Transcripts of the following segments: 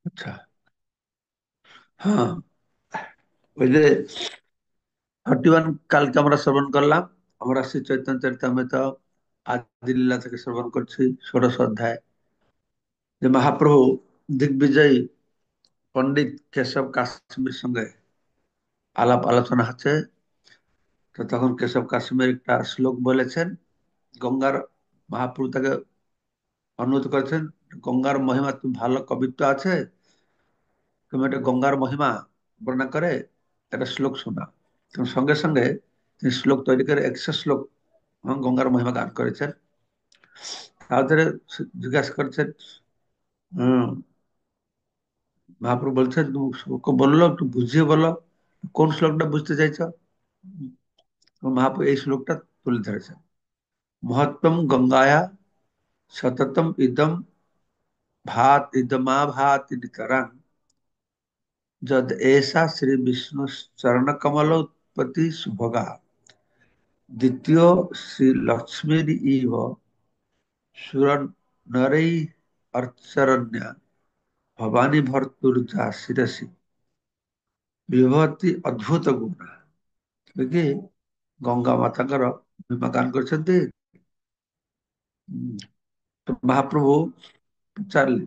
আচ্ছা। হ্যাঁ, ওই যে 31 কালকে আমরা শ্রবণ করলাম। আমরা শ্রী চৈতন্য চরিতামৃত আদি লীলা থেকে শ্রবণ করছি, ষোড়শ অধ্যায়, যে মহাপ্রভু দিগ্বিজয়ী পণ্ডিত কেশব কাশ্মীর সঙ্গে আলাপ আলোচনা হচ্ছে। তো তখন কেশব কাশ্মীর একটা শ্লোক বলেছেন। গঙ্গার, মহাপ্রভু তাকে অনুরোধ করেছেন, গঙ্গার মহিমা, তুমি ভালো কবিত্ব আছে, তুমি একটা গঙ্গার মহিমা বর্ণনা করে একটা শ্লোক শোনা। তখন সঙ্গে সঙ্গে তিনি শ্লোক তৈরি করে 100 শ্লোক গঙ্গার মহিমা গান করেছেন। তাদের জিজ্ঞাসা করছেন, হম, মহাপ্রভু বলছেন তুমি শ্লোক বললো, একটু বুঝিয়ে বলো, কোন শ্লোকটা বুঝতে চাইছো। তো মহাপ্রভু এই শ্লোকটা তুলে ধরেছেন। মহত্তম গঙ্গায়া সততম ইদম ভাত ইদমা ভাত নিতরাং যদ এষা শ্রী বিষ্ণু চরণ কমল উৎপত্তি সুভগা দ্বিতীয় শ্রী লক্ষ্মীর ইহ সুর নরৈ অর্চরণ্য ভবানী ভর্তুর্যা শিরসি ବିଭୂତି ଅଦ୍ଭୁତ ଗୁଣ। କି ଗଙ୍ଗା ମାତାଙ୍କର ମହିମା ଗାନ କରିଛନ୍ତି। ତ ମହାପ୍ରଭୁ ପଚାରିଲେ,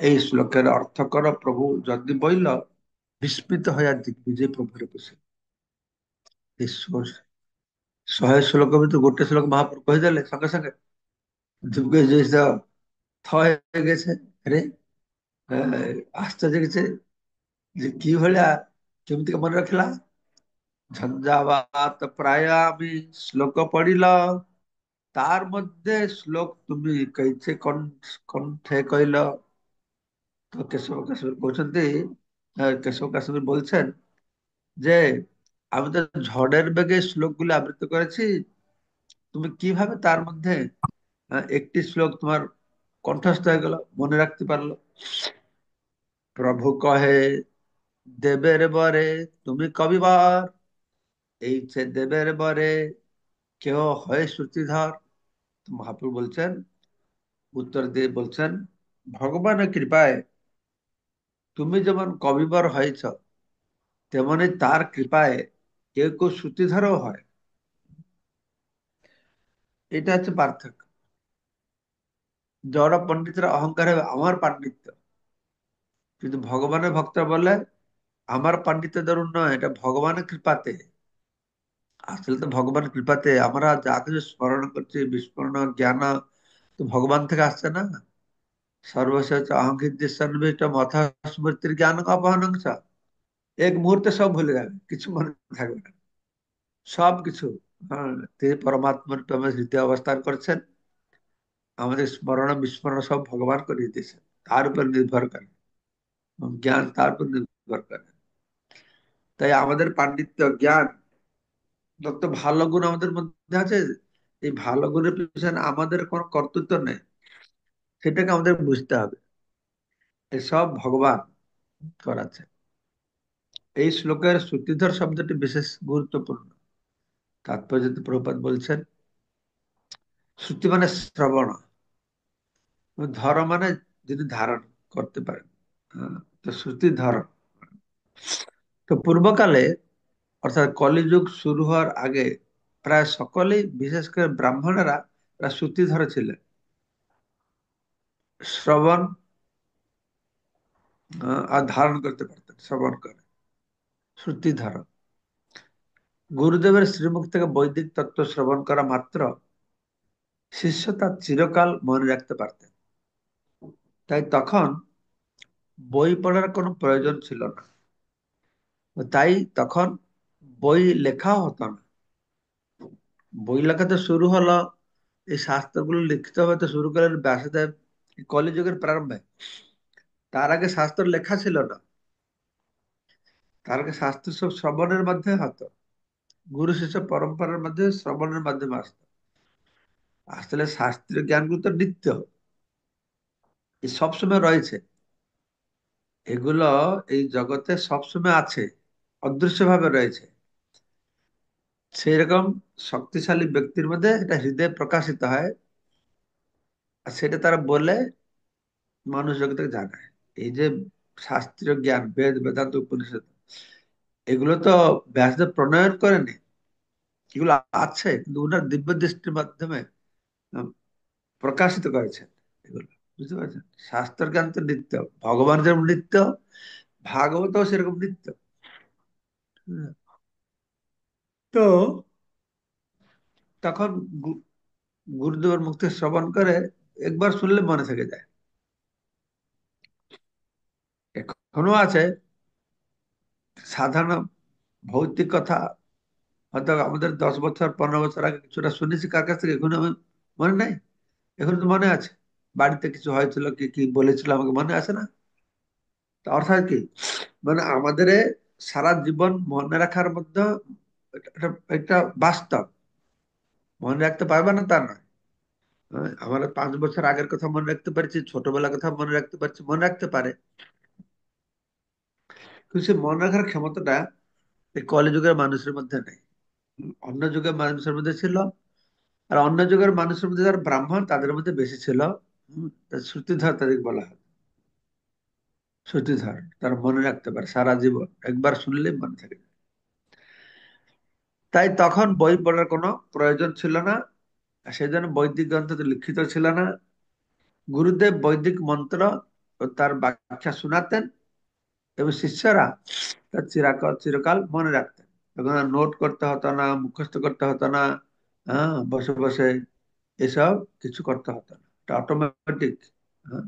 ଏଇ ଶ୍ଲୋକର ଅର୍ଥ କର ପ୍ରଭୁ, ଯଦି ବୋଇଲ ବିସ୍ମିତ ହଇଆ ଦିଗ୍ବିଜୟ ପ୍ରଭୁରେ ବସେ। এই 100 শ্লোক ভিতরে ଗୋଟେ শ্লোক মহাপ্রভু କହିଦେଲେ, সঙ্গে সঙ্গে দিগ্বিজয় থ হয়ে গেছে। আরে, ଆଶ୍ଚର୍ଯ୍ୟ କିଛି, ଯେ କି ଭଳିଆ, କେମିତି ମନେ ରଖିଲା। ঝঞ্ঝাবাত প্রায় আমি শ্লোক পড়িল, তার মধ্যে শ্লোক তুমি কইছে কণ্ঠে কইল। তো কেশব কাশ্মীর কହୁଛନ୍ତି, কেশব কাশ্মীর বলছেন যে আমি তো ঝড়ের বেগে শ্লোকগুলো আবৃত্তি করেছি, তুমি কিভাবে তার মধ্যে একটি শ্লোক তোমার কণ্ঠস্থ হয়ে গেল, মনে রাখতে পারলো। প্রভু কহে, দেবের বরে তুমি কবিবার, এই যে দেবের বরে কেউ হয় শ্রুতিধর। তো মহাপ্রভু বলছেন, উত্তর দিয়ে বলছেন, ভগবানের কৃপায় তুমি যেমন কবিবর হয়েছ, তেমনি তার কৃপায় কেউ কেউ শ্রুতিধরও হয়। এটা হচ্ছে পার্থক্য। জড় পণ্ডিতরা অহংকার হবে আমার পাণ্ডিত্য, কিন্তু ভগবানের ভক্তরা বলে আমার পাণ্ডিত্য ধরুন নয়, এটা ভগবানের কৃপাতে। আসলে তো ভগবানের কৃপাতে আমরা যা কিছু স্মরণ করছি, বিস্মরণ জ্ঞান তো ভগবান থেকে আসছে না। সর্বশেষ অহংকৃত মাথা স্মৃতির জ্ঞান অপহরণ। এক মুহূর্তে সব ভুলে যাবে, কিছু মনে থাকবে না, সবকিছু। হ্যাঁ, তিনি পরমাত্মার প্রেমে হৃদয় অবস্থান করছেন, আমাদের স্মরণ বিস্মরণ সব ভগবান করিয়ে দিয়েছেন, তার উপর নির্ভর করে, এবং জ্ঞান তার উপর নির্ভর করে। তাই আমাদের পাণ্ডিত্য জ্ঞান যত ভালো গুণ আমাদের মধ্যে আছে, এই ভালো গুণের পিছনে আমাদের কোনো কর্তৃত্ব নেই, সেটাকে আমাদের বুঝতে হবে। এসব ভগবান করাচ্ছে। এই শ্লোকের শ্রুতিধর শব্দটি বিশেষ গুরুত্বপূর্ণ। তাৎপর্য প্রভুপাদ বলছেন, শ্রুতি মানে শ্রবণ, ধর মানে যিনি ধারণ করতে পারেন। তো শ্রুতি ধারণ। তো পূর্বকালে, অর্থাৎ কলিযুগ শুরু হওয়ার আগে, প্রায় সকলেই, বিশেষ করে ব্রাহ্মণেরা, প্রায় শ্রুতিধর ছিলেন। শ্রবণ আর ধারণ করতে পারতেন, শ্রবণ করে শ্রুতিধর। গুরুদেবের শ্রীমুখ থেকে বৈদিক তত্ত্ব শ্রবণ করা মাত্র শিষ্য তা চিরকাল মনে রাখতে পারতেন। তাই তখন বই পড়ার কোনো প্রয়োজন ছিল না। তাই তখন বই লেখাও হতো না। বই লেখা তো শুরু হলো, এই শাস্ত্রগুলো লিখিত হবে তো শুরু করলেন ব্যাসদেব এই কলিযুগের প্রারম্ভে। তার আগে শাস্ত্র লেখা ছিল না, তার আগে শাস্ত্র সব শ্রবণের মাধ্যমে হতো, গুরু শিষ্য পরম্পরার মধ্যে শ্রবণের মাধ্যমে আসতো। আসলে শাস্ত্রীয় জ্ঞানগুলো তো নিত্য, এই সবসময় রয়েছে, এগুলো এই জগতে সবসময় আছে, অদৃশ্য ভাবে রয়েছে। সেই রকম শক্তিশালী ব্যক্তির মধ্যে এটা হৃদয়ে প্রকাশিত হয়, আর সেটা তারা বলে মানুষ জগতে জানায়। এই যে শাস্ত্রীয় জ্ঞান, বেদ, বেদান্ত, উপনিষদ, এগুলো তো ব্যাসদেব প্রণয়ন করেনি। এগুলো আছে, কিন্তু ওনার দিব্য দৃষ্টির মাধ্যমে আহ, প্রকাশিত করেছেন এগুলো। বুঝতে পারছেন? শাস্ত্র জ্ঞান তো নিত্য, ভগবান যেরকম নিত্য, ভাগবত সেরকম নিত্য। হুম। তো তখন গুরুদেবের মুক্তি শ্রবণ করে একবার শুনলে মনে থেকে যায়। এখনো আছে সাধারণ ভৌতিক কথা, হয়তো আমাদের 10 বছর 15 বছর আগে কিছুটা শুনেছি কার কাছ থেকে, এখন আমি মনে নাই। এখন তো মনে আছে, বাড়িতে কিছু হয়েছিল, কি কি বলেছিল আমাকে মনে আছে না। তো অর্থাৎ কি, মানে আমাদের সারা জীবন মনে রাখার মধ্যে একটা বাস্তব, মনে রাখতে পারবে না তা নয়। আমরা 5 বছর আগের কথা মনে রাখতে পারছি, ছোটবেলার কথা মনে রাখতে পারছি, মনে রাখতে পারে। কিন্তু সে মনে রাখার ক্ষমতাটা এই কলিযুগের মানুষের মধ্যে নেই। অন্য যুগের মানুষের মধ্যে ছিল। আর অন্য যুগের মানুষের মধ্যে যারা ব্রাহ্মণ, তাদের মধ্যে বেশি ছিল শ্রুতিধর, তাদেরকে বলা হয় শ্রুতিধর। তারা মনে রাখতে পারে সারা জীবন, একবার শুনলেই মনে থাকে। তাই তখন বই পড়ার কোনো প্রয়োজন ছিল না। আর সেই জন্য বৈদিক গ্রন্থ তো লিখিত ছিল না। গুরুদেব বৈদিক মন্ত্র ও তার ব্যাখ্যা শোনাতেন, এবং শিষ্যরা তার চিরকাল মনে রাখতেন। তখন আর নোট করতে হতো না, মুখস্থ করতে হতো না। হ্যাঁ, বসে বসে এসব কিছু করতে হতো না, এটা অটোমেটিক। হ্যাঁ,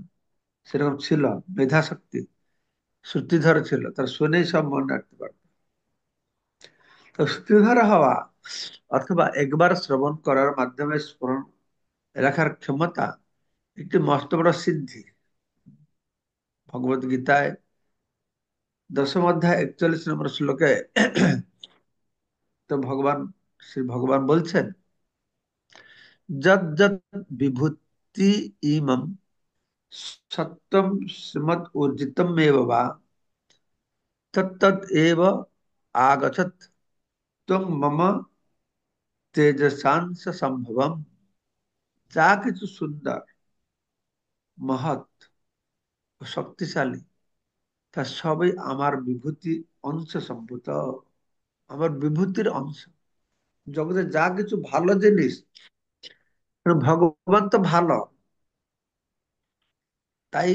সেরকম ছিল মেধা শক্তি, শ্রুতিধর ছিল, তার শুনেই সব মনে রাখতে পারত। তো শ্রুতিধর হওয়া অথবা একবার শ্রবণ করার মাধ্যমে স্মরণ রাখার ক্ষমতা একটি মস্ত বড় সিদ্ধি। ভগবত গীতায় 10ম অধ্যায় 41 নম্বর শ্লোকে তো শ্রী ভগবান বলছেন, যদ যদ বিভূতি ইমম সত্যম শ্রীমদ ঊর্জিতম এব বা তত্তদ এব আগচ্ছত ত্বং মম তেজসাংশ সম্ভবম। যা কিছু সুন্দর, মহৎ ও শক্তিশালী, তা সবই আমার বিভূতি অংশ সম্ভূত, আমার বিভূতির অংশ। জগতে যা কিছু ভালো জিনিস, কারণ ভগবান তো ভালো, তাই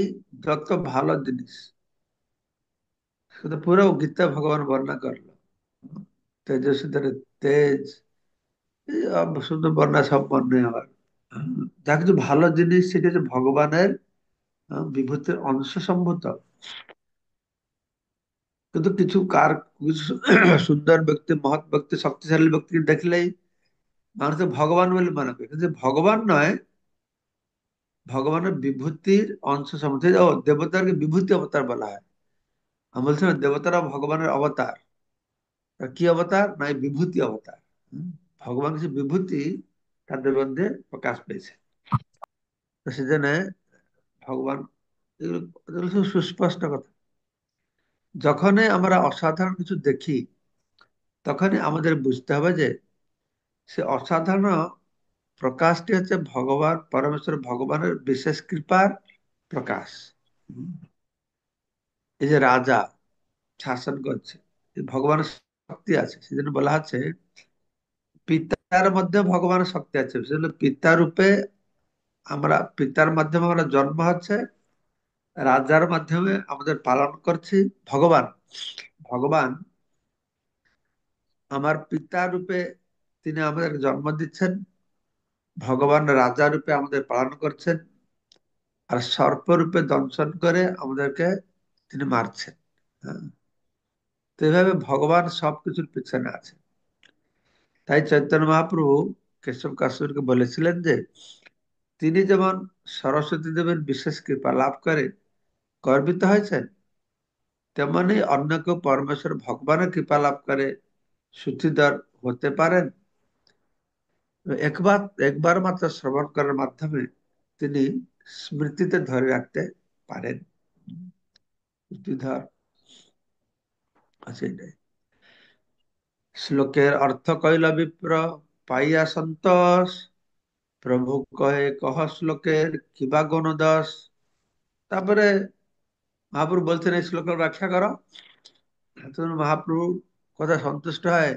যত ভালো জিনিস শুধু পুরো গীতা ভগবান বর্ণনা করলো। তেজস্বী তেজ, এই সুন্দর বর্ণনা, সব বর্ণনা আবার যা কিছু ভালো জিনিস সেটা হচ্ছে ভগবানের বিভূতির অংশ সম্ভূত। কিন্তু কিছু সুন্দর ব্যক্তি, মহৎ ব্যক্তি, শক্তিশালী ব্যক্তিকে দেখলেই মানুষ ভগবান বলে মনে করে, কিন্তু ভগবান নয়, ভগবানের বিভূতির অংশ সম্ভূত। ও দেবতাকে বিভূতি অবতার বলা হয়। আমি বলছিলাম দেবতারা ভগবানের অবতার। আর কি অবতার? না, এই বিভূতি অবতার। হুম, ভগবান কিছু বিভূতি তাদের মধ্যে প্রকাশ পেয়েছে। তো সেজন্য ভগবান, এগুলো এগুলো সব সুস্পষ্ট কথা। যখনই আমরা অসাধারণ কিছু দেখি, তখনই আমাদের বুঝতে হবে যে সে অসাধারণ প্রকাশটি হচ্ছে ভগবান পরমেশ্বর, ভগবানের বিশেষ কৃপার প্রকাশ। হুম, এই যে রাজা শাসন করছে, এই ভগবানের শক্তি আছে। সেজন্য বলা আছে পিতার মধ্যে ভগবানের শক্তি আছে। সেজন্য পিতা রূপে পিতার মাধ্যমে আমরা জন্ম হচ্ছে, রাজার মাধ্যমে আমাদের পালন করছি। ভগবান ভগবান আমার পিতা রূপে তিনি আমাদের জন্ম দিচ্ছেন, ভগবান রাজা রূপে আমাদের পালন করছেন, আর সর্প রূপে দংশন করে আমাদেরকে তিনি মারছেন। হ্যাঁ, তো এইভাবে ভগবান সবকিছুর পিছনে আছে। তাই চৈতন্য মহাপ্রভু কেশব কাশ্মীরকে বলেছিলেন যে তিনি যেমন সরস্বতী দেবের বিশেষ কৃপা লাভ করে গর্বিত হয়েছেন, তেমনি অন্য কেউ পরমেশ্বর ভগবানের কৃপা লাভ করে সুচিধর হতে পারেন। একবার একবার মাত্র শ্রবণ করার মাধ্যমে তিনি স্মৃতিতে ধরে রাখতে পারেন। সুচিধর আছে এটাই। শ্লোকের অর্থ কইল বিপ্র পাইয়া সন্তোষ, প্রভু কহে কহ শ্লোকের কিবা গুণ দোষ। তারপরে মহাপ্রভু বলছেন এই শ্লোকের ব্যাখ্যা করো। তখন মহাপ্রভু কথা সন্তুষ্ট হয়,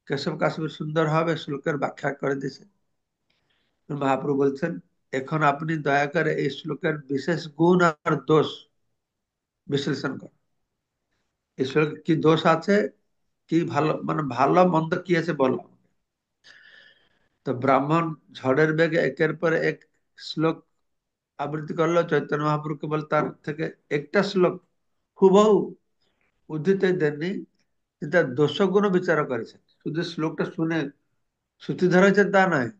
কেশব কাশ্মীর সুন্দর হবে শ্লোকের ব্যাখ্যা করে দিয়েছে। মহাপ্রভু বলছেন, এখন আপনি দয়া করে এই শ্লোকের বিশেষ গুণ আর দোষ বিশ্লেষণ করেন। এই শ্লোকে কি দোষ আছে, কি ভালো, মানে ভালো মন্দ কি আছে বলো। তো ব্রাহ্মণ ঝড়ের বেগে একের পর এক শ্লোক আবৃত্তি করলো। চৈতন্য মহাপ্রভু কেবল তার থেকে একটা শ্লোক হুবহু উদ্ধৃতি দেননি, তিনি তার দোষগুণ বিচার করেছেন। শুধু শ্লোকটা শুনে শ্রুতি ধরেছেন তা নয়,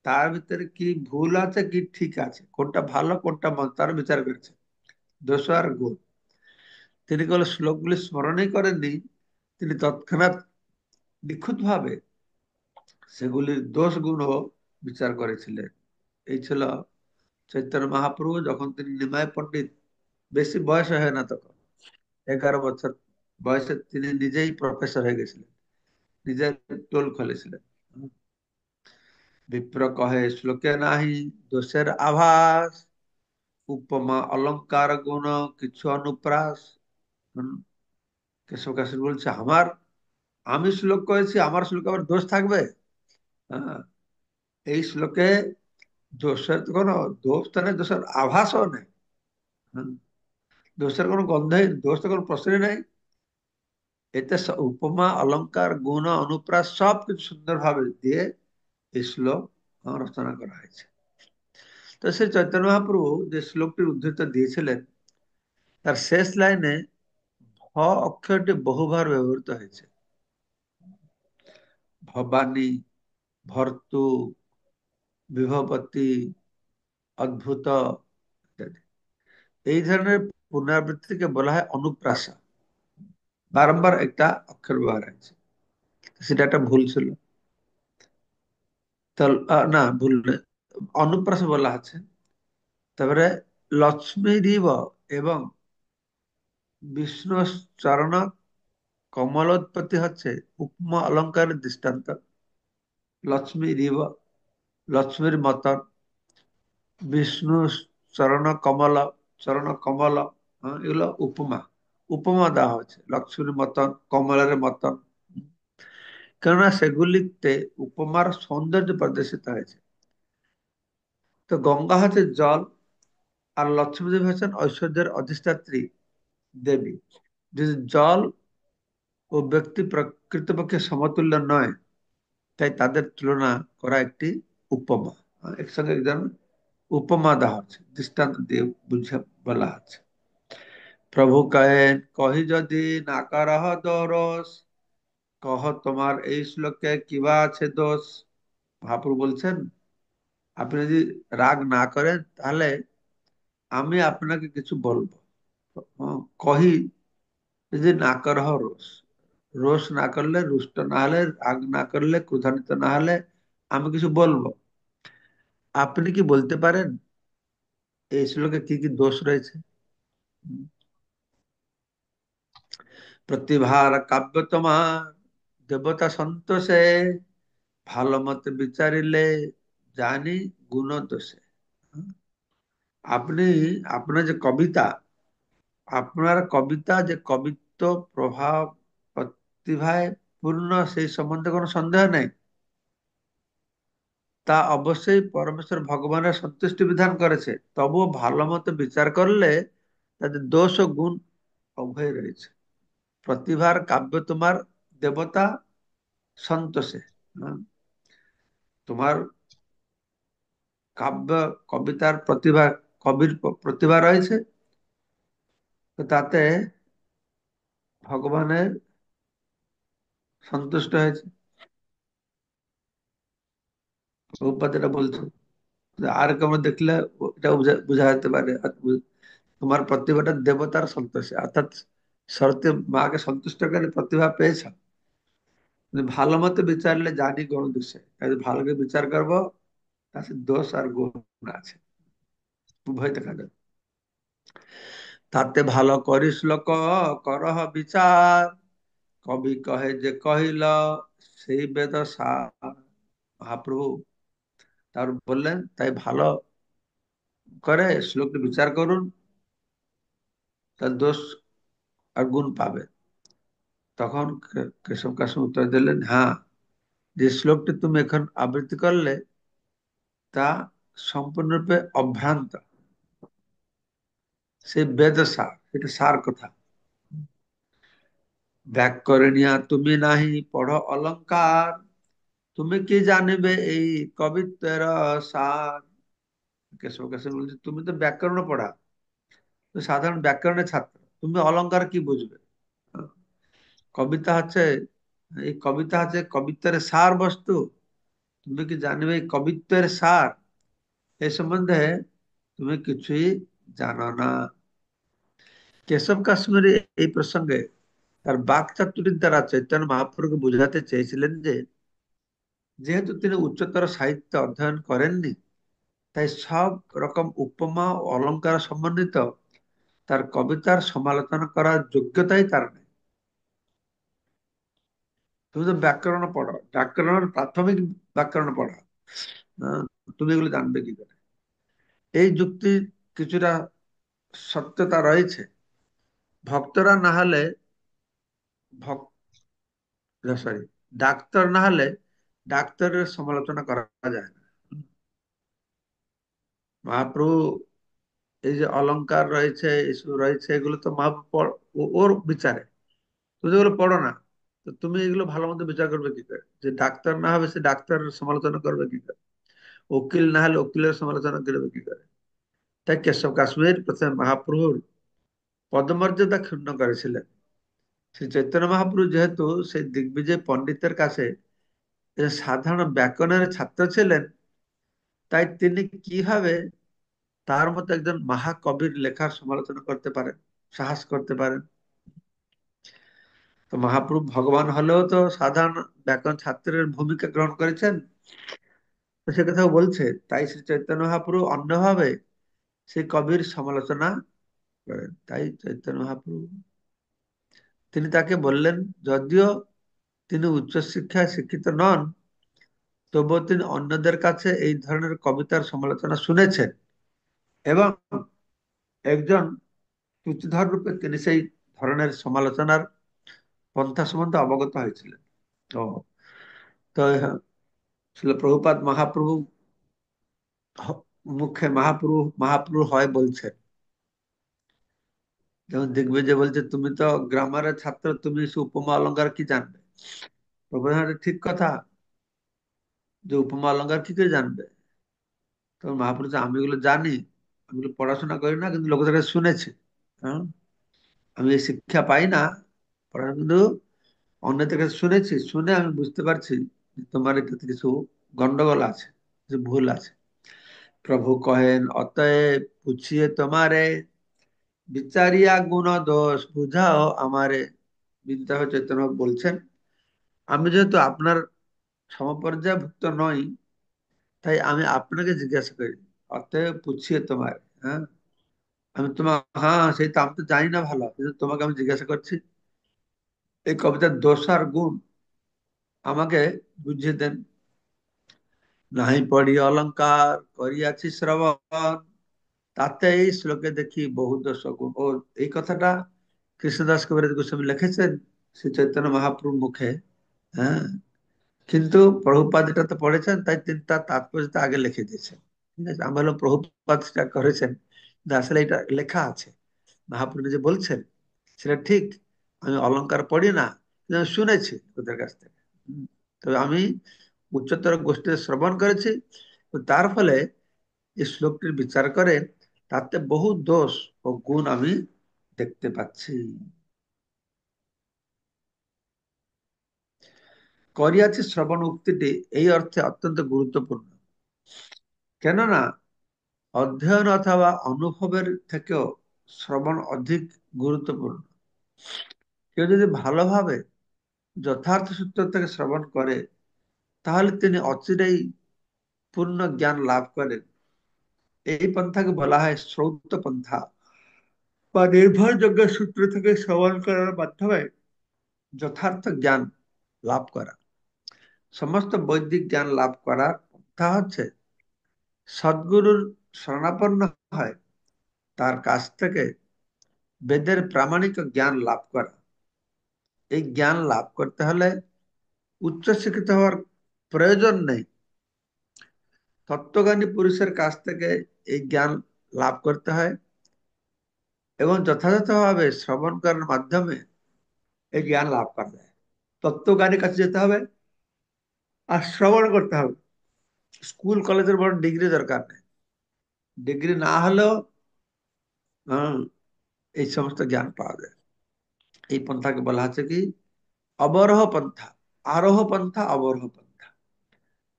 তার ভিতরে কি ভুল আছে কি ঠিক আছে, কোনটা ভালো কোনটা মন্দ, তার বিচার করেছেন। দোষ আর গুণ তিনি কেবল শ্লোকগুলি স্মরণই করেননি, তিনি তৎক্ষণাৎ নিখুঁত ভাবে সেগুলির দোষ গুণও বিচার করেছিলেন। এই ছিল চৈতন্য মহাপ্রভু যখন তিনি নিমাই পণ্ডিত, বেশি বয়স হয় না তখন, 11 বছর বয়সে তিনি নিজেই প্রফেসর হয়ে গেছিলেন, নিজের টোল খুলেছিলেন। বিপ্র কহে শ্লোকে নাহি দোষের আভাস, উপমা অলংকার গুণ কিছু অনুপ্রাস। হুম, কেশব কাশী বলছে, আমি শ্লোক করেছি, আমার শ্লোকে আবার দোষ থাকবে? হ্যাঁ, এই শ্লোকে দোষের তো কোনো দোষ তো নেই, দোষের আভাসও নেই। হুম, দোষের কোনো গন্ধই, দোষ তো কোনো প্রশ্নই নেই। এতে উপমা অলংকার গুণ অনুপ্রাস সবকিছু সুন্দর ভাবে দিয়ে এই শ্লোক রচনা করা হয়েছে। তো সে চৈতন্য মহাপ্রভু যে শ্লোকটি উদ্ধৃত দিয়েছিলেন, তার শেষ লাইনে ভ অক্ষরটি বহুবার ব্যবহৃত হয়েছে। ভবানী, ভর্তু, বিভবতী, অদ্ভুত ইত্যাদি। এই ধরনের পুনরাবৃত্তিকে বলা হয় অনুপ্রাসা। বারংবার একটা অক্ষর ব্যবহার হয়েছে, সেটা একটা ভুল ছিল। তো না, ভুল নয়, অনুপ্রাস বলা আছে। তারপরে লক্ষ্মী রিব এবং বিষ্ণু চরণ কমলোৎপত্তি হচ্ছে উপমা অলঙ্কারের দৃষ্টান্ত। লক্ষ্মী রিব, লক্ষ্মীর মতন, বিষ্ণু চরণ কমল, চরণ কমল, এগুলো উপমা, উপমা দেওয়া হচ্ছে লক্ষ্মীর মতন, কমলের মতন। কেননা সেগুলিতে উপমার সৌন্দর্য প্রদর্শিত হয়েছে। তো গঙ্গা হচ্ছে জল, আর লক্ষ্মী দেবী হচ্ছেন ঐশ্বর্যের অধিষ্ঠাত্রী দেবী। যদি জল ও ব্যক্তি প্রকৃতপক্ষে সমতুল্য নয়, তাই তাদের তুলনা করা একটি উপমা। একসঙ্গে একজন উপমা দেওয়া হচ্ছে, দৃষ্টান্ত দিয়ে বুঝে বলা হচ্ছে। প্রভু কহেন, কহি যদি না করহ দোষ, কহ তোমার এই শ্লোকে কিবা আছে দোষ। মহাপ্রভু বলছেন, আপনি যদি রাগ না করেন তাহলে আমি আপনাকে কিছু বলবো। কহি যদি না করহ রোষ, রোষ না করলে, রুষ্ট না হলে, রাগ না করলে, ক্রোধান্বিত না হলে আমি কিছু বলবো। আপনি কি বলতে পারেন এই শ্লোকে কি কি দোষ রয়েছে? প্রতিভার কাব্য তোমার, দেবতা সন্তোষে, ভালো মতে বিচারিলে জানি গুণ দোষে। আপনি, আপনার যে কবিতা, আপনার কবিতা যে কবিত্ব প্রভাব প্রতিভায় পূর্ণ, সেই সম্বন্ধে কোনো সন্দেহ নেই। তা অবশ্যই পরমেশ্বর ভগবানের সন্তুষ্টি বিধান করেছে, তবুও ভালো মতো বিচার করলে তাদের দোষ ও গুণ উভয় রয়েছে। প্রতিভার কাব্য তোমার, দেবতা সন্তোষে। হ্যাঁ, তোমার কাব্য, কবিতার প্রতিভা, কবির প্রতিভা রয়েছে, তো তাতে ভগবানের সন্তুষ্ট হয়েছে। প্রভুপাদ এটা বলছে যে আর কেউ দেখলে এটা বোঝা যেতে পারে, তোমার প্রতিভাটা দেবতার সন্তোষে, অর্থাৎ সরস্বতী মাকে সন্তুষ্ট করে প্রতিভা পেয়েছ। কিন্তু ভালো মতো বিচারলে জানি গুণ দোষে, তাই ভালো করে বিচার করবো, তাতে দোষ আর গুণ আছে, উভয় দেখা যাবে। তাতে ভালো করিস লোক, করহ বিচার, কবি কহে যে কহিল সেই বেদ সার। মহাপ্রভু তার বললেন, তাই ভালো করে শ্লোকটি বিচার করুন, তার দোষ আর গুণ পাবে। তখন কেশব কাশিম উত্তর দিলেন, হ্যাঁ, যে শ্লোকটি তুমি এখন আবৃত্তি করলে তা সম্পূর্ণরূপে অভ্রান্ত। সেই বেদ সার, এটা সার কথা। ব্যাকরণিয়া তুমি নাহি পড় অলঙ্কার, তুমি কি জানিবে এই কবিত্বের সার। কেশব কাশিম বলছে, তুমি তো ব্যাকরণ পড়া, তো সাধারণ ব্যাকরণের ছাত্র, তুমি অলংকার কি বুঝবে? কবিতা হচ্ছে, এই কবিতা হচ্ছে কবিত্বের সার বস্তু। তুমি কি জানিবে এই কবিত্বের সার? এই সম্বন্ধে তুমি কিছুই জানো না। কেশব কাশ্মীরি এই প্রসঙ্গে তার বাকচাতুরীর দ্বারা চৈতন্য মহাপ্রভুকে বুঝাতে চেয়েছিলেন যে, যেহেতু তিনি উচ্চতর সাহিত্য অধ্যয়ন করেননি, তাই সব রকম উপমা ও অলংকার সম্বন্ধিত তার কবিতার সমালোচনা করার যোগ্যতাই তার নেই। তুমি তো ব্যাকরণ পড়ো, ব্যাকরণের প্রাথমিক ব্যাকরণ পড়া, আহ, তুমি এগুলো জানবে কি করে? এই যুক্তি কিছুটা সত্যতা রয়েছে। ভক্তরা না হলে ভক্ত, সরি, ডাক্তার না হলে ডাক্তারের সমালোচনা করা যায় না। মহাপ্রভু এই যে অলংকার রয়েছে, এসব রয়েছে, এগুলো তো মহাপ্রভু ওর বিচারে, তুমি এগুলো পড়ো না। তো তুমি এগুলো ভালো মন্দ বিচার করবে কি করে? যে ডাক্তার না হবে সে ডাক্তারের সমালোচনা করবে কি করে? উকিল না হলে উকিলের সমালোচনা করবে কি করে? তাই কেশব কাশ্মীর প্রথমে মহাপ্রভুর পদমর্যাদা ক্ষুণ্ণ করেছিলেন। শ্রী চৈতন্য মহাপ্রভু যেহেতু সেই দিগ্বিজয় পণ্ডিতের কাছে সাধারণ ব্যাকরণের ছাত্র ছিলেন, তাই তিনি কিভাবে তার মতো একজন মহাকবির লেখার সমালোচনা করতে পারেন, সাহস করতে পারেন? তো মহাপ্রভু ভগবান হলেও তো সাধারণ ব্যাকরণ ছাত্রের ভূমিকা গ্রহণ করেছেন, তো সে কথাও বলছে। তাই শ্রী চৈতন্য মহাপ্রভু অন্যভাবে সেই কবির সমালোচনা করেন। তাই চৈতন্য মহাপ্রভু তিনি তাকে বললেন, যদিও তিনি উচ্চশিক্ষায় শিক্ষিত নন, তবুও তিনি অন্যদের কাছে এই ধরনের কবিতার সমালোচনা শুনেছেন এবং একজন সূচিধর রূপে তিনি সেই ধরনের সমালোচনার পন্থা সম্বন্ধে অবগত হয়েছিলেন। তো তো ছিল প্রভুপাদ মহাপ্রভু মুখে মহাপ্রভু মহাপ্রভু হয় বলছেন। যেমন দিগ্বিজয় বলছে, তুমি তো গ্রামারের ছাত্র, তুমি সে উপমা অলংকার কি জানবে? প্রভু, হ্যাঁ, ঠিক কথা, যে উপমা অলংকার কি করে জানবে? তখন মহাপ্রভু বলছে, আমি এগুলো জানি, আমি এগুলো পড়াশোনা করি না, কিন্তু লোকের কাছে শুনেছি। হ্যাঁ, আমি এই শিক্ষা পাই না পড়াশোনা, কিন্তু অন্যদের কাছে শুনেছি, শুনে আমি বুঝতে পারছি যে তোমার এটাতে কিছু গন্ডগোল আছে, কিছু ভুল আছে। প্রভু কহেন, অতএব পুছিয়ে তোমারে, বিচারিয়া গুণ দোষ বুঝাও আমারে। বিদ্যা চৈতন্য বলছেন, আমি যেহেতু আপনার সমপর্যায়ভুক্ত নই, তাই আমি আপনাকে জিজ্ঞাসা করি, অতএব পুছিয়ে তোমার, হ্যাঁ, আমি তোমার, হ্যাঁ সেই তো আমি তো জানি না ভালো, কিন্তু তোমাকে আমি জিজ্ঞাসা করছি, এই কবিতার দোষ আর গুণ আমাকে বুঝিয়ে দেন। নাহি পড়ি অলংকার, করিয়াছি শ্রবণ, তাতে এই শ্লোকে দেখি বহু দোষ গুণ। ও, এই কথাটা কৃষ্ণদাস কবিরাজ গোস্বামী লিখেছেন শ্রী চৈতন্য মহাপ্রভুর মুখে। হ্যাঁ, কিন্তু প্রভুপাদ এটা তো পড়েছেন, তাই তিনি তার তাৎপর্যটা আগে লিখে দিয়েছেন। ঠিক আছে, আমি হলো প্রভুপাদ সেটা করেছেন, কিন্তু আসলে এটা লেখা আছে। মহাপ্রভু যে বলছেন সেটা ঠিক। আমি অলংকার পড়ি না, কিন্তু আমি শুনেছি ওদের কাছ থেকে। তবে আমি উচ্চতর গোষ্ঠীতে শ্রবণ করেছি, তো তার ফলে এই শ্লোকটির বিচার করে তাতে বহু দোষ ও গুণ আমি দেখতে পাচ্ছি। করিয়াছি শ্রবণ উক্তিটি এই অর্থে অত্যন্ত গুরুত্বপূর্ণ। কেননা অধ্যয়ন অথবা অনুভবের থেকেও শ্রবণ অধিক গুরুত্বপূর্ণ। কেউ যদি ভালোভাবে যথার্থ সূত্র থেকে শ্রবণ করে, তাহলে তিনি অচিরেই পূর্ণ জ্ঞান লাভ করেন। এই পন্থাকে বলা হয় শ্রৌত পন্থা, বা নির্ভরযোগ্য সূত্র থেকে শ্রবণ করার মাধ্যমে যথার্থ জ্ঞান লাভ করা। সমস্ত বৈদিক জ্ঞান লাভ করার পন্থা হচ্ছে সদ্গুরুর শরণাপন্ন হয়, তার কাছ থেকে বেদের প্রামাণিক জ্ঞান লাভ করা। এই জ্ঞান লাভ করতে হলে উচ্চশিক্ষিত হওয়ার প্রয়োজন নেই। তত্ত্বজ্ঞানী পুরুষের কাছ থেকে এই জ্ঞান লাভ করতে হয় এবং যথাযথভাবে শ্রবণ করার মাধ্যমে এই জ্ঞান লাভ করা যায়। তত্ত্বজ্ঞানীর কাছে যেতে হবে আর শ্রবণ করতে হবে। স্কুল কলেজের বড় ডিগ্রি দরকার নেই। ডিগ্রি না হলেও হ্যাঁ, এই সমস্ত জ্ঞান পাওয়া যায়। এই পন্থাকে বলা হচ্ছে কি অবরোহ পন্থা। আরোহ পন্থা, অবরোহ পন্থা।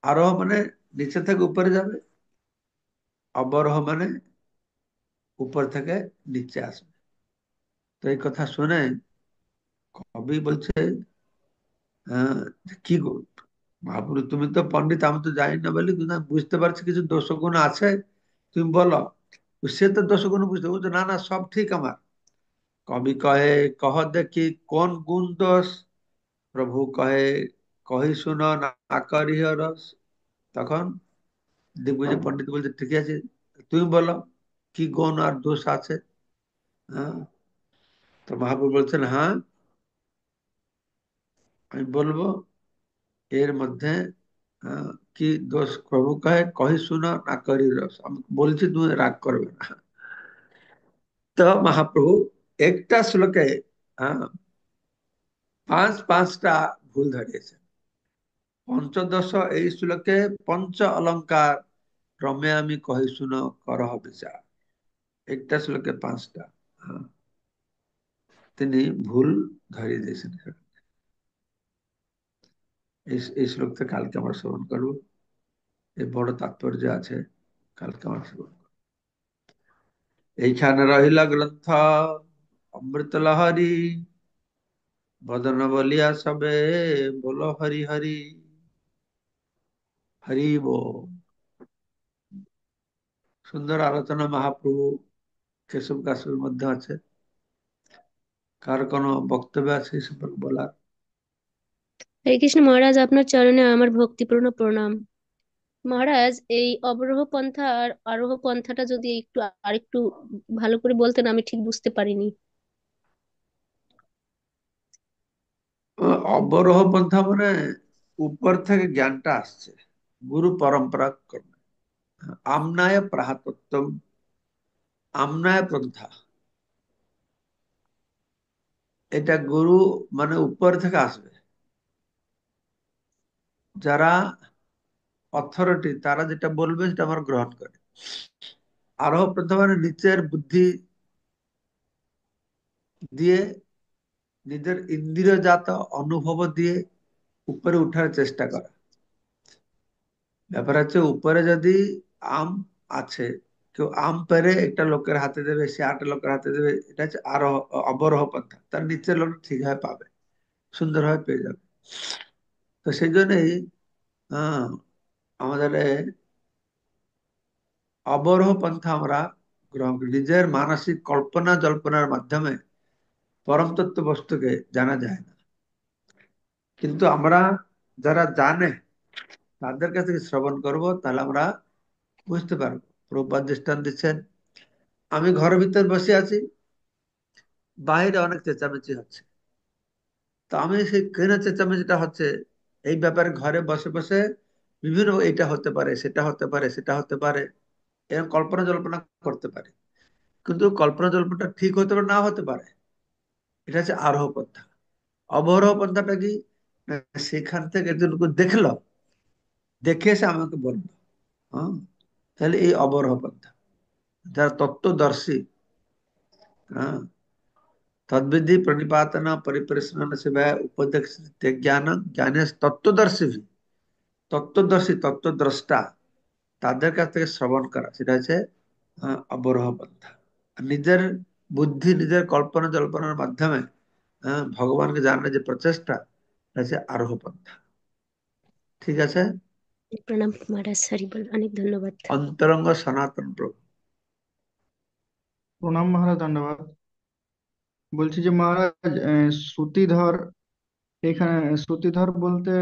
আরোহ মানে নিচে থেকে উপরে যাবে, অবরোহ মানে উপর থেকে নিচে আসবে। তো এই কথা শুনে কবি বলছে, যে কি গো মহাপুরুষ, তুমি তো পণ্ডিত, আমি তো জানি না বলে, কিন্তু আমি বুঝতে পারছি কিছু দোষগুণ আছে, তুমি বলো। সে তো দোষগুণ বুঝতে বলছে, না না সব ঠিক আমার। কবি কহে, কহ দেখি কোন গুণ দোষ। প্রভু কহে, কহি শুনো না করিহ রস। তখন দিগ্বিজয় পণ্ডিত বলছে, ঠিক আছে, তুমি বলো কি গুণ আর দোষ আছে। হ্যাঁ, তো মহাপুর বলছেন, হ্যাঁ আমি বলবো এর মধ্যে কি দোষ। প্রভু কহে, কহি শুনো না করি রস। আমি বলছি, তুমি রাগ করবে না। তো মহাপ্রভু একটা শ্লোকে আহ, পাঁচটা ভুল ধরিয়েছে। পঞ্চদশ এই শ্লোকে পঞ্চ অলঙ্কার ক্রমে আমি কহি শুনো করহ বিচার। একটা শ্লোকে পাঁচটা আহ, তিনি ভুল ধরিয়ে দিয়েছেন। এই শ্লোকটা কালকে আমরা শ্রবণ করবো। এর বড় তাৎপর্য আছে, কালকে আমরা শ্রবণ করবো। এইখানে রহিলা গ্রন্থ অমৃত লহরী, বদন বলিয়া সবে বলো হরি হরি। হরি বল। সুন্দর আলোচনা মহাপ্রভু কেশব কাশের মধ্যে আছে। কার কোনো বক্তব্য আছে এই সম্পর্কে বলার? হরে কৃষ্ণ মহারাজ, আপনার চরণে আমার ভক্তিপূর্ণ প্রণাম। মহারাজ, এই অবরোহ পন্থা আর আরোহ পন্থাটা যদি একটু আরেকটু ভালো করে বলতেন, আমি ঠিক বুঝতে পারিনি। অবরোহ পন্থা মানে উপর থেকে জ্ঞানটা আসছে, গুরু পরম্পরা ক্রমে। আমনায় প্রাহতত্ত্বম, আমনায় পন্থা, এটা গুরু মানে উপর থেকে আসবে। যারা অথরিটি, তারা যেটা বলবে সেটা আমরা গ্রহণ করে। আরোহ পন্থা মানে নিচের বুদ্ধি দিয়ে, নিজের ইন্দ্রিয়জাত অনুভব দিয়ে উপরে উঠার চেষ্টা করা। ব্যাপার হচ্ছে, উপরে যদি আম আছে, কেউ আম পেরে একটা লোকের হাতে দেবে, সে আরেকটা লোকের হাতে দেবে, এটা হচ্ছে আরোহ, অবরোহ পন্থা। তার নিচের লোক ঠিকভাবে পাবে, সুন্দরভাবে পেয়ে যাবে। তো সেই জন্যই আমাদের অবরোহ পন্থা আমরা গ্রহণ করি। নিজের মানসিক কল্পনা জল্পনার মাধ্যমে পরম তত্ত্ব বস্তুকে জানা যায় না। কিন্তু আমরা যারা জানে তাদের কাছ থেকে শ্রবণ করব, তাহলে আমরা বুঝতে পারবো। প্রভুপাদ দৃষ্টান্ত দিচ্ছেন, আমি ঘরের ভিতর বসে আছি, বাইরে অনেক চেঁচামেচি হচ্ছে। তো আমি সেই কেন চেঁচামেচিটা হচ্ছে এই ব্যাপারে ঘরে বসে বসে বিভিন্ন, এটা হতে পারে, সেটা হতে পারে, সেটা হতে পারে, এরকম কল্পনা জল্পনা করতে পারে। কিন্তু কল্পনা জল্পনাটা ঠিক হতে পারে, না হতে পারে। এটা হচ্ছে আরোহ পন্থা। অবরোহ পন্থাটা কি, না, সেখান থেকে যেটুকু দেখলো, দেখে এসে আমাকে বললো। হ্যাঁ, তাহলে এই অবরোহ পন্থা। যারা তত্ত্বদর্শী, হ্যাঁ, तद्विधि प्रणिपातन परिप्रश्न से उपदेश জ্ঞান জ্ঞানে তত্ত্বদর্শী ভি, তত্ত্বদর্শী তত্ত্বদ্রষ্টা, তাদের কাছ থেকে শ্রবণ করা, সেটা হচ্ছে অবরোহ পন্থা। আর নিজের বুদ্ধি, নিজের কল্পনা জল্পনার মাধ্যমে ভগবানকে জানার যে প্রচেষ্টা, এটা হচ্ছে আরোহ পন্থা। ঠিক আছে। প্রণাম মহারাজ, হরি বল, অনেক ধন্যবাদ। অন্তরঙ্গ সনাতন প্রভু। প্রণাম মহারাজ, দণ্ডবাদ। বলছি যে মহারাজ, শ্রুতিধর, এখানে শ্রুতিধর বলতে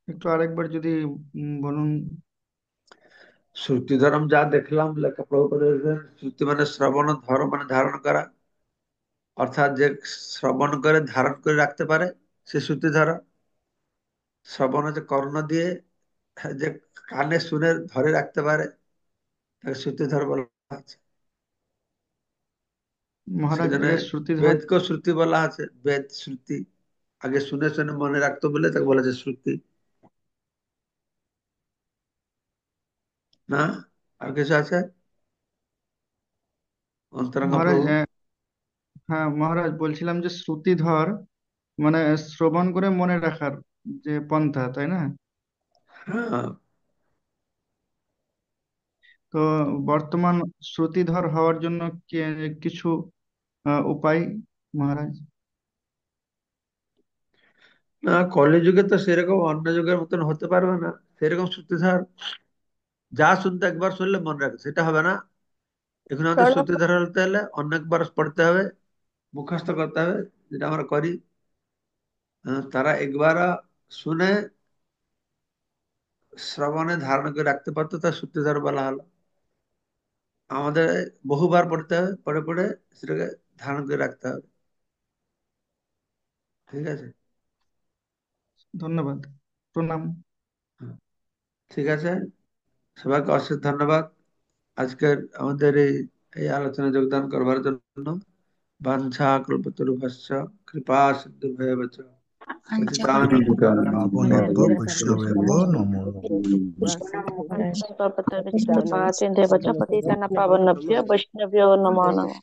একটু আরেকবার যদি বলুন। শ্রুতি ধরম যা দেখলাম লেখা প্রভুপদ, শ্রুতি মানে শ্রবণ, ধর্ম মানে ধারণ করা। অর্থাৎ যে শ্রবণ করে ধারণ করে রাখতে পারে সে শ্রুতিধর। শ্রবণ হচ্ছে কর্ণ দিয়ে, যে কানে শুনে ধরে রাখতে পারে তাকে শ্রুতিধর বলা আছে। মহারাজ সেজন্য এদের শ্রুতিধর। বেদকেও শ্রুতি বলা আছে, বেদ শ্রুতি। আগে শুনে শুনে মনে রাখতো বলে তাকে বলা যায় শ্রুতি। না, আর কিছু আছে অন্তরঙ্গ মহারাজ প্রভু? হ্যাঁ মহারাজ, বলছিলাম যে শ্রুতিধর মানে শ্রবণ করে মনে রাখার যে পন্থা, তাই না? হ্যাঁ, তো বর্তমান শ্রুতিধর হওয়ার জন্য কিছু উপায়, মহারাজ? না, কলিযুগে তো সেরকম অন্য যুগের মতন হতে পারবে না। সেরকম শ্রুতিধর যা শুনতে একবার শুনলে মনে রাখে সেটা হবে না। এখন আমাদের শ্রুতিধর হতে হলে অনেকবার পড়তে হবে, মুখস্থ করতে হবে, যেটা আমরা করি। তারা একবার শুনে শ্রবণে ধারণ করে রাখতে পারতো, তার শ্রুতিধর বলা হলো। আমাদের বহুবার পড়তে হবে, পড়ে পড়ে সেটাকে ধারণ করে রাখতে হবে। ঠিক আছে। ধন্যবাদ, প্রণাম। হ্যাঁ, ঠিক আছে। সবাইকে অশেষ ধন্যবাদ আজকের আমাদের এই এই আলোচনায় যোগদান করবার জন্য। বাঞ্ছা কল্পতরুভ্যশ্চ কৃপা সিন্ধুভ্যেব চ পতিতানাং পাবনেভ্যো বৈষ্ণবেভ্যো নমো নমঃ। Pati Devaccha Patitana Pavanabhya Vaishnavyo Namo Namo